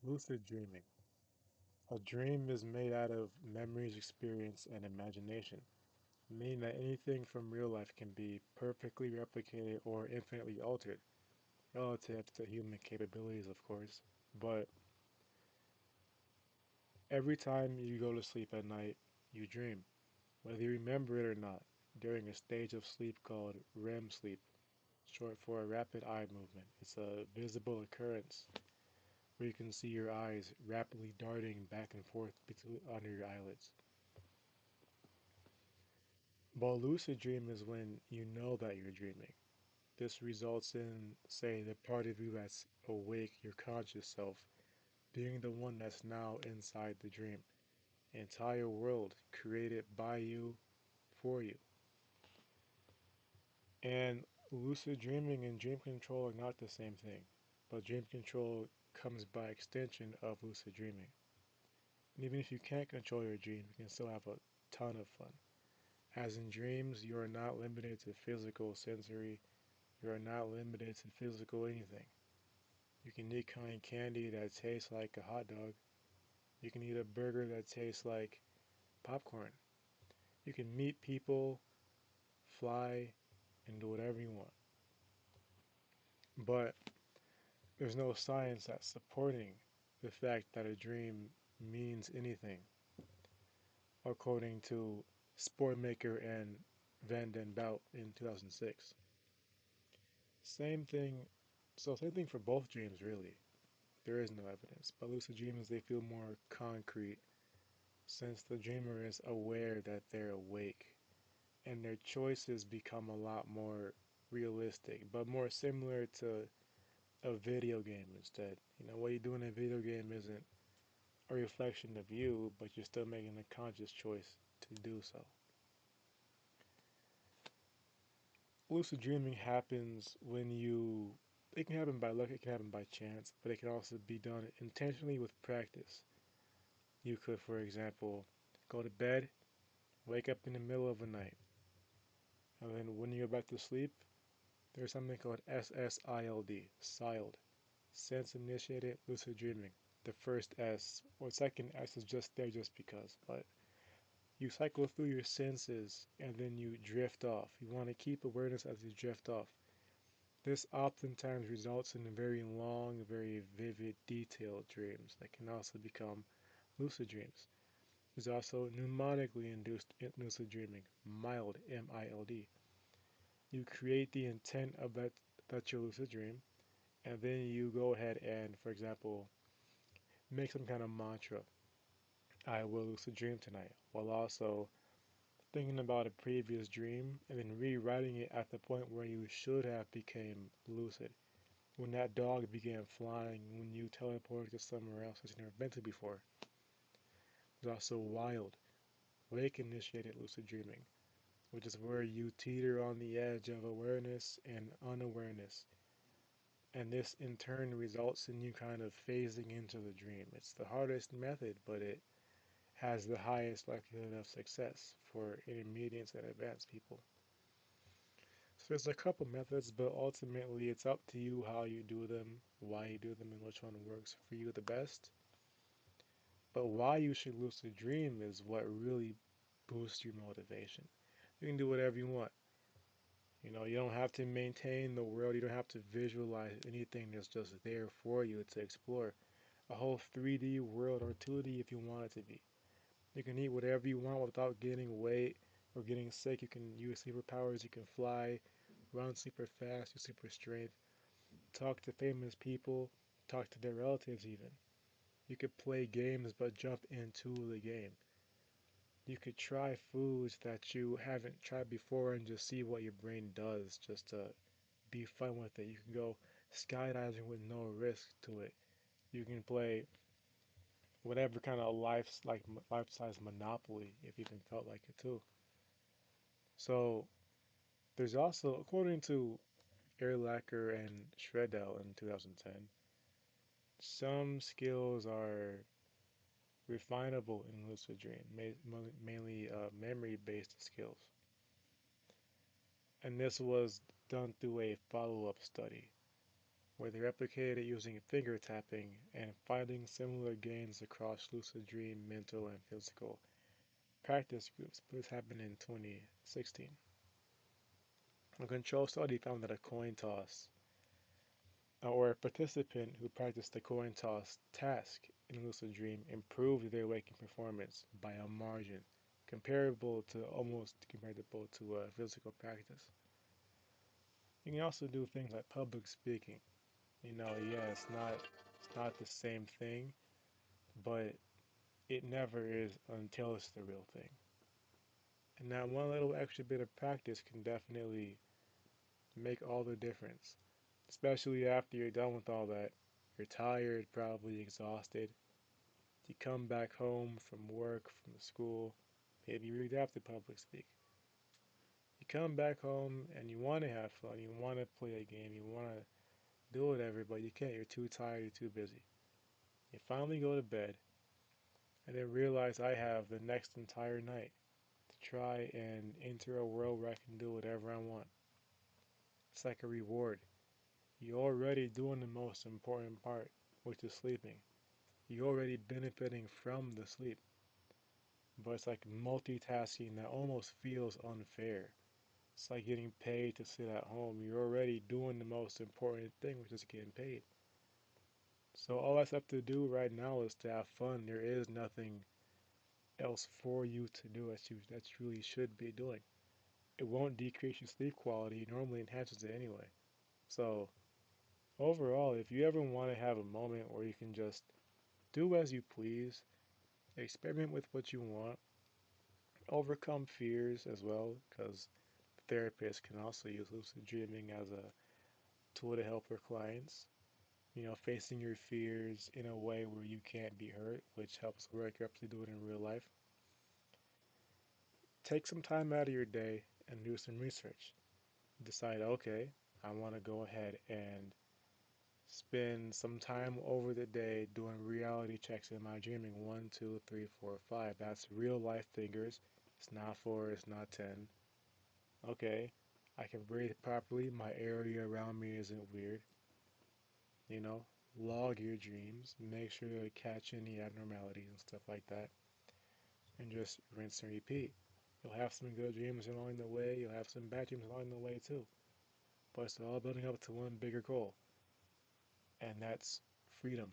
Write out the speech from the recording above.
Lucid dreaming. A dream is made out of memories, experience, and imagination, meaning that anything from real life can be perfectly replicated or infinitely altered, relative to human capabilities, of course. But every time you go to sleep at night, you dream, whether you remember it or not, during a stage of sleep called REM sleep, short for rapid eye movement. It's a visible occurrence where you can see your eyes rapidly darting back and forth between, under your eyelids. While lucid dream is when you know that you're dreaming. This results in, say, the part of you that's awake, your conscious self, being the one that's now inside the dream. Entire world created by you, for you. And lucid dreaming and dream control are not the same thing, but dream control comes by extension of lucid dreaming. And even if you can't control your dream, you can still have a ton of fun. As in dreams, you are not limited to physical, sensory, you are not limited to physical anything. You can eat cotton candy that tastes like a hot dog. You can eat a burger that tastes like popcorn. You can meet people, fly, and do whatever you want. But there's no science that's supporting the fact that a dream means anything, according to Sportmaker and Van Den Bout in 2006. Same thing, same thing for both dreams, really. There is no evidence. But lucid dreams, they feel more concrete since the dreamer is aware that they're awake and their choices become a lot more realistic, but more similar to a video game instead. You know, what you do in a video game isn't a reflection of you, but you're still making a conscious choice to do so. Lucid dreaming happens when you, it can happen by luck, it can happen by chance, but it can also be done intentionally with practice. You could, for example, go to bed, wake up in the middle of the night, and then when you're about to sleep, there's something called SSILD, SILD, Sense Initiated Lucid Dreaming. The first S, or second S is just there just because, but you cycle through your senses and then you drift off. You want to keep awareness as you drift off. This oftentimes results in very long, very vivid, detailed dreams that can also become lucid dreams. There's also mnemonically induced lucid dreaming, mild, M-I-L-D. You create the intent of that's your lucid dream, and then you go ahead and, for example, make some kind of mantra. I will lucid dream tonight, while also thinking about a previous dream and then rewriting it at the point where you should have became lucid. When that dog began flying, when you teleported to somewhere else that you never been to before. There's also wild, wake initiated lucid dreaming, which is where you teeter on the edge of awareness and unawareness. And this in turn results in you kind of phasing into the dream. It's the hardest method, but it has the highest likelihood of success for intermediate and advanced people. So there's a couple methods, but ultimately it's up to you how you do them, why you do them, and which one works for you the best. But why you should lucid dream is what really boosts your motivation. You can do whatever you want. You know, you don't have to maintain the world, you don't have to visualize anything that's just there for you to explore. A whole 3D world or 2D if you want it to be. You can eat whatever you want without gaining weight or getting sick. You can use superpowers, you can fly, run super fast, use super strength, talk to famous people, talk to their relatives even. You could play games but jump into the game. You could try foods that you haven't tried before and just see what your brain does just to be fun with it. You can go skydiving with no risk to it. You can play whatever kind of life-size Monopoly if you even felt like it too. So there's also, according to Erlacher and Schredel in 2010, some skills are refinable in lucid dream, mainly memory-based skills. And this was done through a follow-up study. where they replicate it using finger tapping and finding similar gains across lucid dream, mental, and physical practice groups. But this happened in 2016. A control study found that a coin toss, or a participant who practiced the coin toss task in lucid dream, improved their waking performance by a margin comparable to almost comparable to physical practice. You can also do things like public speaking. Yeah, it's not the same thing, but it never is until it's the real thing. And that one little extra bit of practice can definitely make all the difference, especially after you're done with all that. You're tired, probably exhausted. You come back home from work, from school, maybe you really have to public speak. You come back home and you want to have fun, you want to play a game, you want to do whatever, but you can't. You're too tired, you're too busy. You finally go to bed and then realize I have the next entire night to try and enter a world where I can do whatever I want. It's like a reward. You're already doing the most important part, which is sleeping. You're already benefiting from the sleep, but it's like multitasking that almost feels unfair. It's like getting paid to sit at home. You're already doing the most important thing, which is getting paid. So all that's left to do right now is to have fun. There is nothing else for you to do that you really should be doing. It won't decrease your sleep quality. It normally enhances it anyway. So overall, if you ever want to have a moment where you can just do as you please, experiment with what you want, overcome fears as well, because therapists can also use lucid dreaming as a tool to help their clients. Facing your fears in a way where you can't be hurt, which helps work up to do it in real life. Take some time out of your day and do some research. Decide, okay, I want to go ahead and spend some time over the day doing reality checks in my dreaming. One, two, three, four, five. That's real life figures. It's not four, it's not 10. Okay, I can breathe properly. My area around me isn't weird. You know, log your dreams. Make sure to catch any abnormalities and stuff like that. And just rinse and repeat. You'll have some good dreams along the way. You'll have some bad dreams along the way too. But it's all building up to one bigger goal, and that's freedom.